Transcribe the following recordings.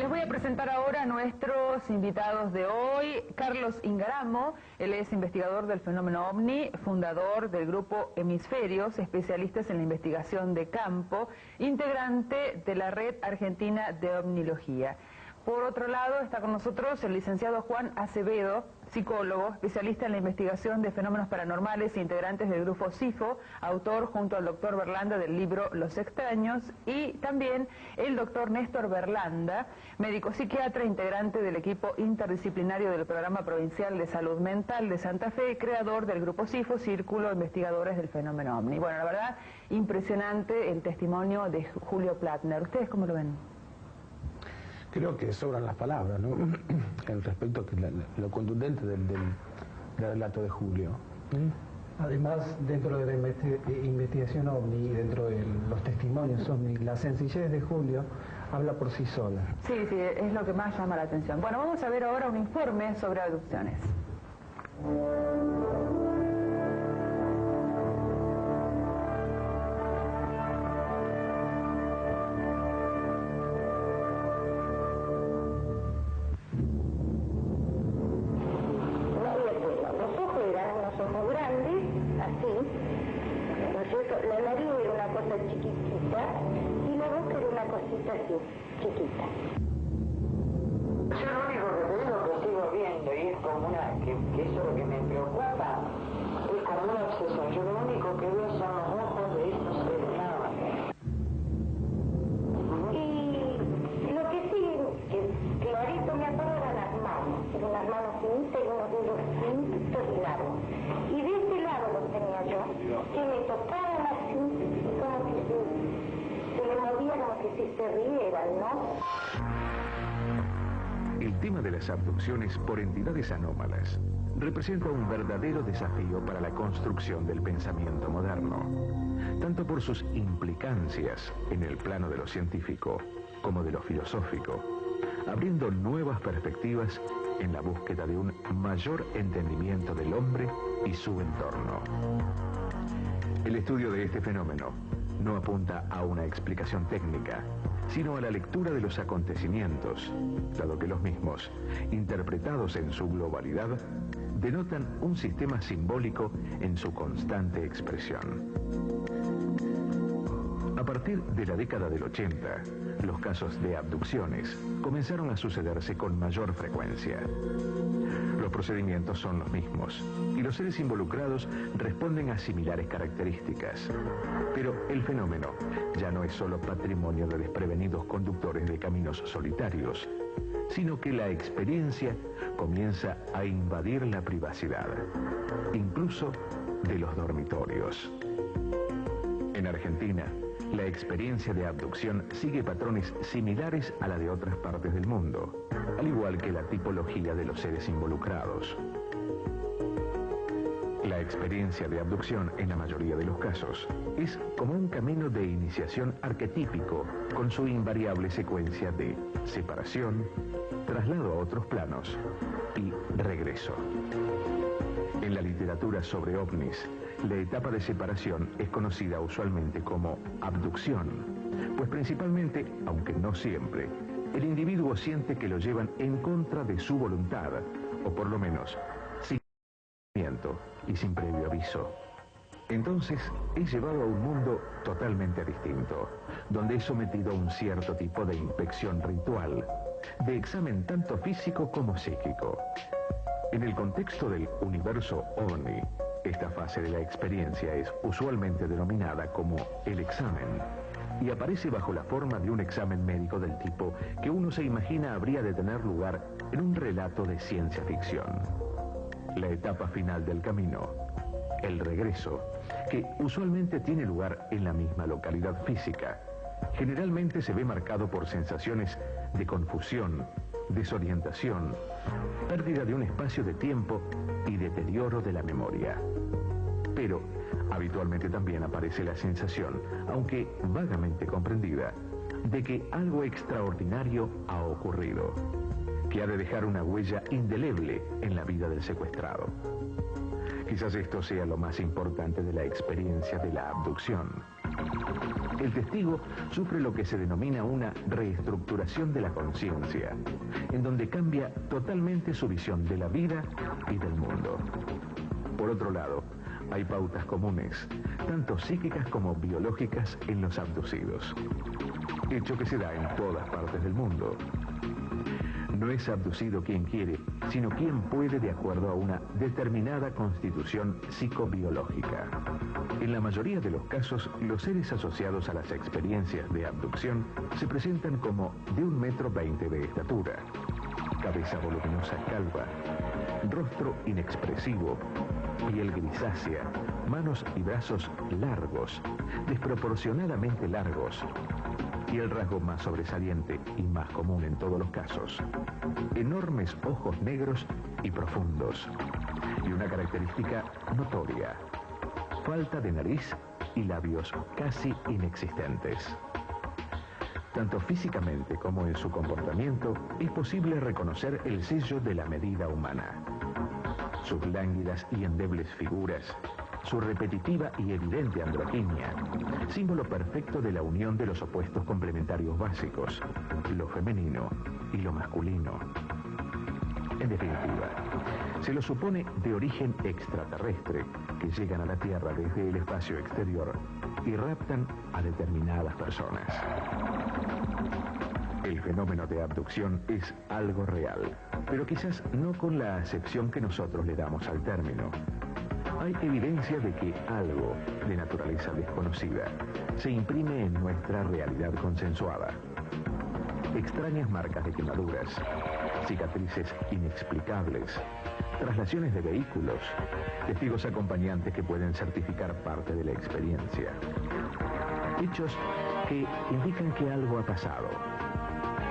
Les voy a presentar ahora a nuestros invitados de hoy. Carlos Ingaramo, él es investigador del fenómeno OVNI, fundador del grupo Hemisferios, especialistas en la investigación de campo, integrante de la Red Argentina de Ovnilogía. Por otro lado, está con nosotros el licenciado Juan Acevedo, psicólogo, especialista en la investigación de fenómenos paranormales e integrantes del grupo SIFO, autor junto al doctor Berlanda del libro Los Extraños, y también el doctor Néstor Berlanda, médico psiquiatra, integrante del equipo interdisciplinario del Programa Provincial de Salud Mental de Santa Fe y creador del grupo SIFO, Círculo de Investigadores del Fenómeno OVNI. Bueno, la verdad, impresionante el testimonio de Julio Plattner. ¿Ustedes cómo lo ven? Creo que sobran las palabras, ¿no? En respecto a lo contundente del relato de Julio. Además, dentro de la investigación OVNI y dentro de los testimonios OVNI, la sencillez de Julio habla por sí sola. Sí, es lo que más llama la atención. Bueno, vamos a ver ahora un informe sobre abducciones. La nariz era una cosa chiquitita y la boca era una cosita así, chiquita. Yo lo único que te digo que sigo viendo y es como que eso es lo que me preocupa, es como una obsesión. Yo lo único que veo son los ojos de esos seres, nada más. Y lo que sí, que clarito me acuerdo eran las manos, eran unas manos finitas y unos dedos finitos y largos. Y de este lado lo tenía yo, que me tocaban así, como que se le movía como que si se rieran, ¿no? El tema de las abducciones por entidades anómalas representa un verdadero desafío para la construcción del pensamiento moderno, tanto por sus implicancias en el plano de lo científico como de lo filosófico, abriendo nuevas perspectivas en la búsqueda de un mayor entendimiento del hombre y su entorno. El estudio de este fenómeno no apunta a una explicación técnica, sino a la lectura de los acontecimientos, dado que los mismos, interpretados en su globalidad, denotan un sistema simbólico en su constante expresión. A partir de la década del 80, los casos de abducciones comenzaron a sucederse con mayor frecuencia. Los procedimientos son los mismos y los seres involucrados responden a similares características. Pero el fenómeno ya no es solo patrimonio de desprevenidos conductores de caminos solitarios, sino que la experiencia comienza a invadir la privacidad, incluso de los dormitorios. En Argentina, la experiencia de abducción sigue patrones similares a la de otras partes del mundo, al igual que la tipología de los seres involucrados. La experiencia de abducción, en la mayoría de los casos, es como un camino de iniciación arquetípico, con su invariable secuencia de separación, traslado a otros planos y regreso. En la literatura sobre ovnis, la etapa de separación es conocida usualmente como abducción, pues principalmente, aunque no siempre, el individuo siente que lo llevan en contra de su voluntad, o por lo menos sin conocimiento y sin previo aviso. Entonces es llevado a un mundo totalmente distinto, donde es sometido a un cierto tipo de inspección ritual, de examen tanto físico como psíquico. En el contexto del universo OVNI, esta fase de la experiencia es usualmente denominada como el examen y aparece bajo la forma de un examen médico del tipo que uno se imagina habría de tener lugar en un relato de ciencia ficción. La etapa final del camino, el regreso, que usualmente tiene lugar en la misma localidad física, generalmente se ve marcado por sensaciones de confusión, desorientación, pérdida de un espacio de tiempo y deterioro de la memoria. Pero habitualmente también aparece la sensación, aunque vagamente comprendida, de que algo extraordinario ha ocurrido, que ha de dejar una huella indeleble en la vida del secuestrado. Quizás esto sea lo más importante de la experiencia de la abducción, El testigo sufre lo que se denomina una reestructuración de la conciencia, en donde cambia totalmente su visión de la vida y del mundo. Por otro lado, hay pautas comunes, tanto psíquicas como biológicas, en los abducidos, hecho que se da en todas partes del mundo. No es abducido quien quiere, sino quien puede de acuerdo a una determinada constitución psicobiológica. En la mayoría de los casos, los seres asociados a las experiencias de abducción se presentan como de 1,20 m de estatura, cabeza voluminosa calva, rostro inexpresivo, piel grisácea, manos y brazos largos, desproporcionadamente largos, y el rasgo más sobresaliente y más común en todos los casos, enormes ojos negros y profundos, y una característica notoria, falta de nariz y labios casi inexistentes. Tanto físicamente como en su comportamiento es posible reconocer el sello de la medida humana. Sus lánguidas y endebles figuras, su repetitiva y evidente androginia, símbolo perfecto de la unión de los opuestos complementarios básicos, lo femenino y lo masculino. En definitiva, se los supone de origen extraterrestre, que llegan a la Tierra desde el espacio exterior y raptan a determinadas personas. El fenómeno de abducción es algo real, pero quizás no con la acepción que nosotros le damos al término. Hay evidencia de que algo de naturaleza desconocida se imprime en nuestra realidad consensuada. Extrañas marcas de quemaduras, cicatrices inexplicables, traslaciones de vehículos, testigos acompañantes que pueden certificar parte de la experiencia. Hechos que indican que algo ha pasado,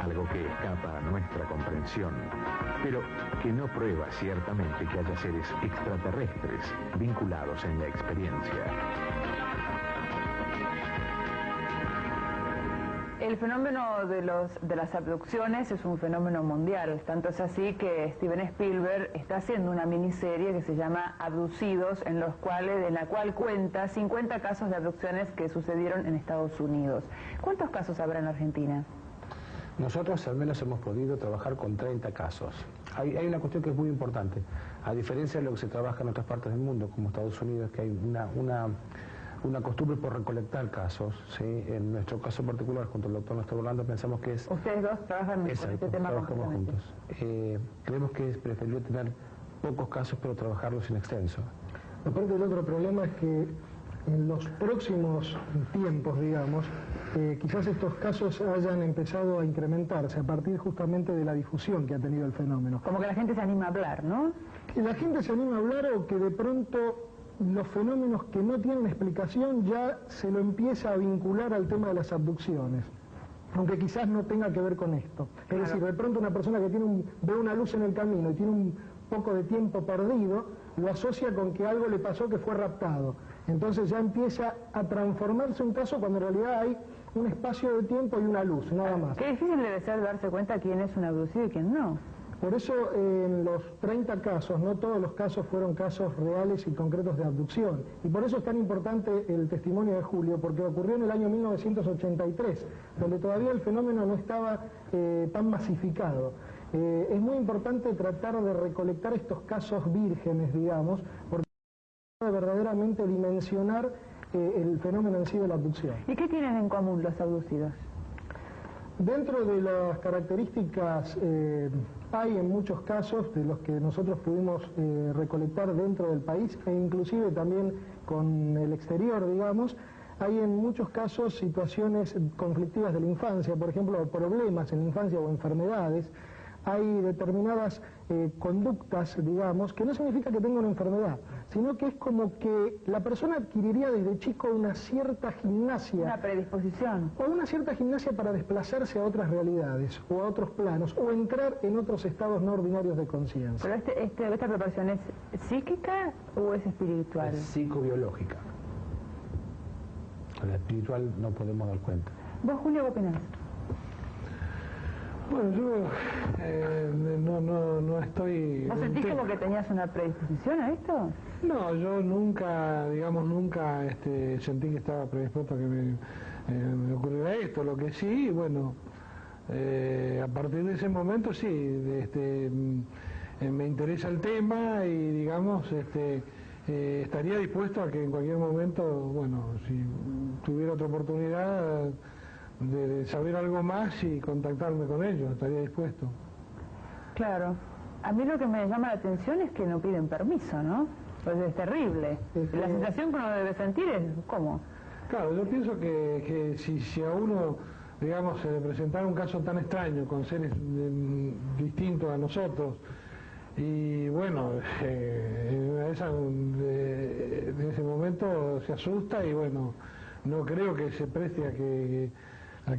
algo que escapa a nuestra comprensión, pero que no prueba ciertamente que haya seres extraterrestres vinculados en la experiencia. El fenómeno de las abducciones es un fenómeno mundial, tanto es así que Steven Spielberg está haciendo una miniserie que se llama Abducidos, en la cual cuenta 50 casos de abducciones que sucedieron en Estados Unidos. ¿Cuántos casos habrá en Argentina? Nosotros al menos hemos podido trabajar con 30 casos. Hay una cuestión que es muy importante. A diferencia de lo que se trabaja en otras partes del mundo, como Estados Unidos, que hay una costumbre por recolectar casos, ¿sí? En nuestro caso particular, junto al doctor Néstor Orlando, pensamos que es... Ustedes dos trabajan con este tema trabajamos juntos. Creemos que es preferible tener pocos casos, pero trabajarlos en extenso. Aparte, del otro problema es que en los próximos tiempos, digamos, quizás estos casos hayan empezado a incrementarse a partir justamente de la difusión que ha tenido el fenómeno. Como que la gente se anima a hablar, ¿no? Que la gente se anima a hablar, o que de pronto los fenómenos que no tienen explicación ya se lo empieza a vincular al tema de las abducciones, aunque quizás no tenga que ver con esto. Es decir, de pronto una persona que ve una luz en el camino y tiene un poco de tiempo perdido, lo asocia con que algo le pasó, que fue raptado. Entonces ya empieza a transformarse un caso cuando en realidad hay un espacio de tiempo y una luz, nada más. Qué difícil debe ser darse cuenta quién es un abducido y quién no. Por eso en los 30 casos, no todos los casos fueron casos reales y concretos de abducción. Y por eso es tan importante el testimonio de Julio, porque ocurrió en el año 1983, donde todavía el fenómeno no estaba tan masificado. Es muy importante tratar de recolectar estos casos vírgenes, digamos, porque verdaderamente dimensionar el fenómeno en sí de la abducción. ¿Y qué tienen en común los abducidos? Dentro de las características, hay en muchos casos de los que nosotros pudimos recolectar dentro del país, e inclusive también con el exterior, digamos, hay en muchos casos situaciones conflictivas de la infancia, por ejemplo, problemas en la infancia o enfermedades. Hay determinadas conductas, digamos, que no significa que tenga una enfermedad, sino que es como que la persona adquiriría desde chico una cierta gimnasia. Una predisposición. O una cierta gimnasia para desplazarse a otras realidades, o a otros planos, o entrar en otros estados no ordinarios de conciencia. ¿Pero esta preparación es psíquica o es espiritual? Es psicobiológica. La espiritual no podemos dar cuenta. ¿Vos, Julio, qué opinás? Bueno, yo no estoy... ¿Vos sentís como que tenías una predisposición a esto? No, yo nunca, digamos, sentí que estaba predispuesto a que me ocurriera esto. Lo que sí, bueno, a partir de ese momento sí, me interesa el tema y, digamos, estaría dispuesto a que en cualquier momento, bueno, si tuviera otra oportunidad de saber algo más y contactarme con ellos, estaría dispuesto. Claro. A mí lo que me llama la atención es que no piden permiso, ¿no? Pues es terrible. La sensación que uno debe sentir es, ¿cómo? Claro, yo pienso que si a uno, digamos, se le presentara un caso tan extraño, con seres distintos a nosotros, y bueno, en ese momento se asusta y bueno, no creo que se preste a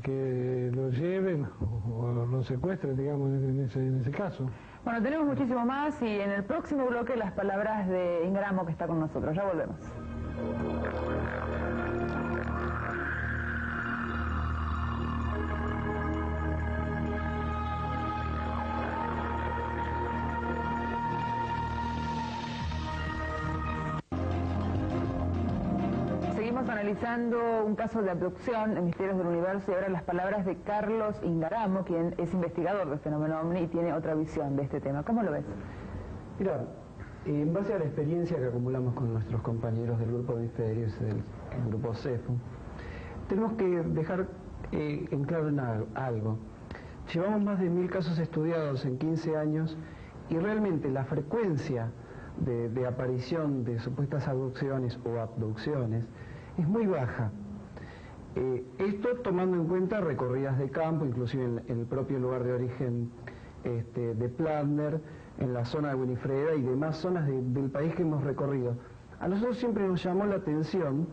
que lo lleven o lo secuestren, digamos, en ese caso. Bueno, tenemos muchísimo más y en el próximo bloque las palabras de Ingramo, que está con nosotros. Ya volvemos. Seguimos analizando un caso de abducción en Misterios del Universo y ahora las palabras de Carlos Ingaramo, quien es investigador del fenómeno OVNI y tiene otra visión de este tema. ¿Cómo lo ves? Mira, en base a la experiencia que acumulamos con nuestros compañeros del grupo de Misterios, del grupo CEFU, tenemos que dejar en claro algo. Llevamos más de 1000 casos estudiados en 15 años y realmente la frecuencia de aparición de supuestas abducciones o abducciones es muy baja. Esto tomando en cuenta recorridas de campo, inclusive en el propio lugar de origen de Plantner, en la zona de Winifreda y demás zonas del país que hemos recorrido. A nosotros siempre nos llamó la atención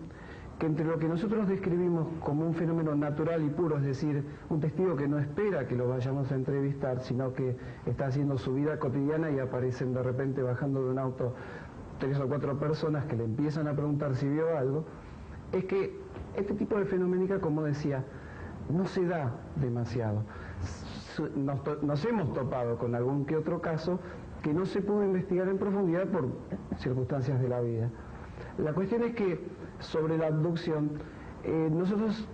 que entre lo que nosotros describimos como un fenómeno natural y puro, es decir, un testigo que no espera que lo vayamos a entrevistar, sino que está haciendo su vida cotidiana y aparecen de repente bajando de un auto 3 o 4 personas que le empiezan a preguntar si vio algo, es que este tipo de fenoménica, como decía, no se da demasiado. Nos hemos topado con algún que otro caso que no se pudo investigar en profundidad por circunstancias de la vida. La cuestión es que sobre la abducción, nosotros,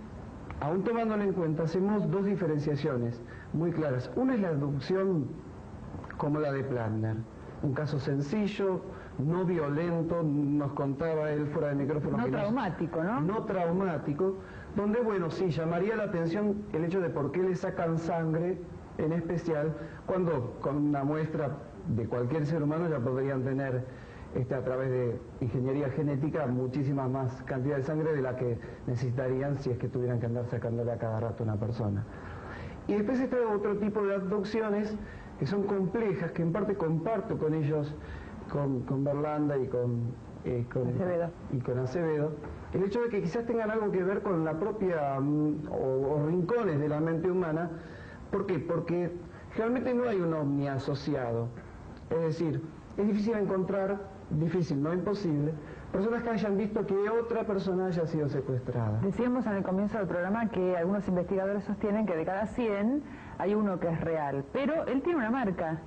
aún tomándolo en cuenta, hacemos dos diferenciaciones muy claras. Una es la abducción como la de Plantner, un caso sencillo, no violento, nos contaba él fuera de micrófono. No traumático, ¿no? No traumático, donde, bueno, sí, llamaría la atención el hecho de por qué le sacan sangre, en especial, cuando con una muestra de cualquier ser humano ya podrían tener, a través de ingeniería genética, muchísima más cantidad de sangre de la que necesitarían si es que tuvieran que andar sacándole a cada rato a una persona. Y después está otro tipo de abducciones que son complejas, que en parte comparto con ellos, con Berlanda y con Acevedo, el hecho de que quizás tengan algo que ver con la propia o rincones de la mente humana. ¿Por qué? Porque realmente no hay un ovni asociado, es decir, es difícil encontrar, difícil, no imposible, personas que hayan visto que otra persona haya sido secuestrada. Decíamos en el comienzo del programa que algunos investigadores sostienen que de cada 100 hay uno que es real, pero él tiene una marca.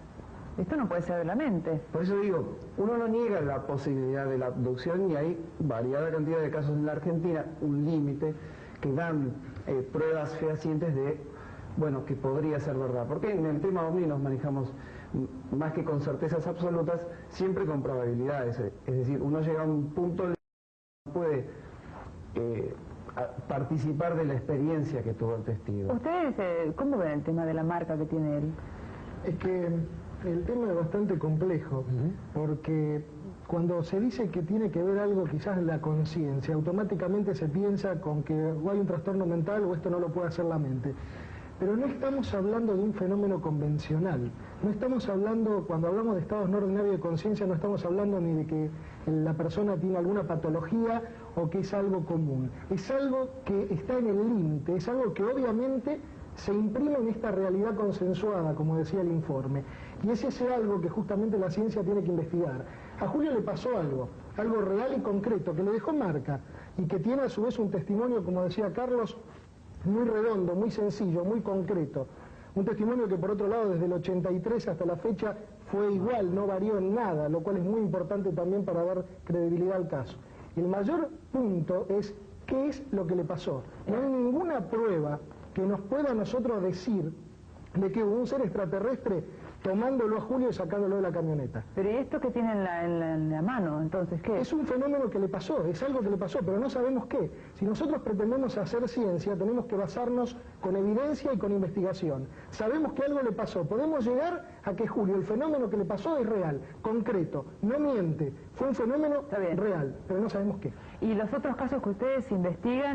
Esto no puede ser de la mente. Por eso digo, uno no niega la posibilidad de la abducción y hay variada cantidad de casos en la Argentina, un límite, que dan pruebas fehacientes de, bueno, que podría ser verdad. Porque en el tema OVNI nos manejamos más que con certezas absolutas, siempre con probabilidades. Es decir, uno llega a un punto en el que no puede participar de la experiencia que tuvo el testigo. ¿Ustedes cómo ven el tema de la marca que tiene él? Es que el tema es bastante complejo, porque cuando se dice que tiene que ver algo quizás la conciencia, automáticamente se piensa con que o hay un trastorno mental o esto no lo puede hacer la mente. Pero no estamos hablando de un fenómeno convencional, no estamos hablando, cuando hablamos de estados no ordinarios de conciencia, no estamos hablando ni de que la persona tiene alguna patología o que es algo común. Es algo que está en el límite, es algo que obviamente se imprime en esta realidad consensuada, como decía el informe. Y es ese algo que justamente la ciencia tiene que investigar. A Julio le pasó algo real y concreto, que le dejó marca y que tiene a su vez un testimonio, como decía Carlos, muy redondo, muy sencillo, muy concreto. Un testimonio que, por otro lado, desde el 83 hasta la fecha fue igual, no varió en nada, lo cual es muy importante también para dar credibilidad al caso. El mayor punto es qué es lo que le pasó. No hay ninguna prueba que nos pueda a nosotros decir de que hubo un ser extraterrestre tomándolo a Julio y sacándolo de la camioneta. Pero ¿y esto que tiene en la mano, entonces qué? Es un fenómeno que le pasó, es algo que le pasó, pero no sabemos qué. Si nosotros pretendemos hacer ciencia, tenemos que basarnos con evidencia y con investigación. Sabemos que algo le pasó, podemos llegar a que Julio, el fenómeno que le pasó es real, concreto, no miente, fue un fenómeno real, pero no sabemos qué. ¿Y los otros casos que ustedes investigan?